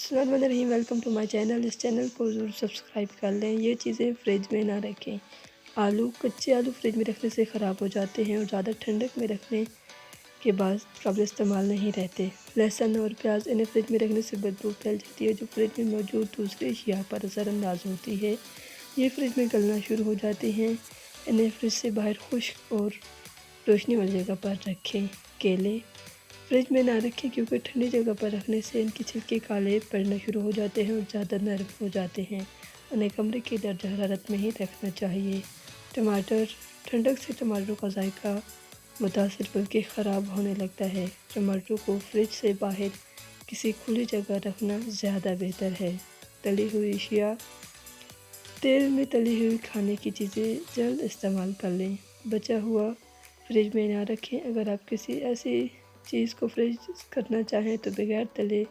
बिस्मिल्लाहिर्रहमानिर्रहीम। Welcome to my channel. इस channel को ज़रूर सब्सक्राइब कर लें। ये चीज़ें फ्रिज में ना रखें। कच्चे आलू फ्रिज में रखने से ख़राब हो जाते हैं और ज़्यादा ठंडक में रखने के बाद काबिल इस्तेमाल नहीं रहते। लहसुन और प्याज इन्हें फ्रिज में रखने से बदबू फैल जाती है जो फ्रिज में मौजूद दूसरी अशिया पर असरअंदाज होती है। ये फ्रिज में गलना शुरू हो जाती हैं। इन्हें फ्रिज से बाहर खुश्क और रोशनी वाली जगह पर रखें। केले फ्रिज में ना रखें क्योंकि ठंडी जगह पर रखने से इनके छिलके काले पड़ना शुरू हो जाते हैं और ज़्यादा नरम हो जाते हैं। उन्हें कमरे की दर्जा हरारत में ही रखना चाहिए। टमाटर ठंडक से टमाटरों का जायका मुतासिर बल्कि ख़राब होने लगता है। टमाटरों को फ्रिज से बाहर किसी खुली जगह रखना ज़्यादा बेहतर है। तली हुई अशिया तेल में तली हुई खाने की चीज़ें जल्द इस्तेमाल कर लें। बचा हुआ फ्रिज में ना रखें। अगर आप किसी ऐसी चीज़ को फ्रीज करना चाहें तो बगैर तले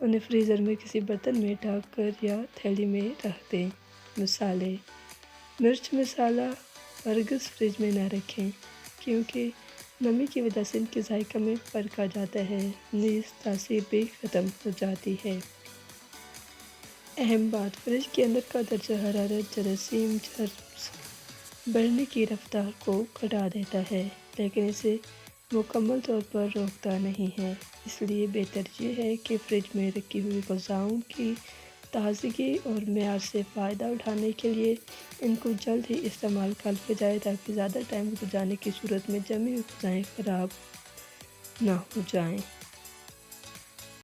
उन्हें फ्रीज़र में किसी बर्तन में ढक कर या थैली में रख दें। मसाले मिर्च मसाला हरगिज़ फ्रिज में ना रखें क्योंकि नमी की वजह से इनके जायका में फ़र्क आ जाता है, नीज़ तासीर भी ख़त्म हो जाती है। अहम बात फ्रिज के अंदर का दर्जा हरारत जरासीम जर्म्स बढ़ने की रफ्तार को घटा देता है, लेकिन इसे मुकम्मल तौर पर रोकता नहीं है। इसलिए बेहतर ये है कि फ्रिज में रखी हुई ग़िज़ाओं की ताज़गी और मेयार से फ़ायदा उठाने के लिए इनको जल्द ही इस्तेमाल कर लिया जाए ताकि ज़्यादा टाइम गुज़रने की सूरत में जमी हुई ग़िज़ाएँ ख़राब ना हो जाएँ।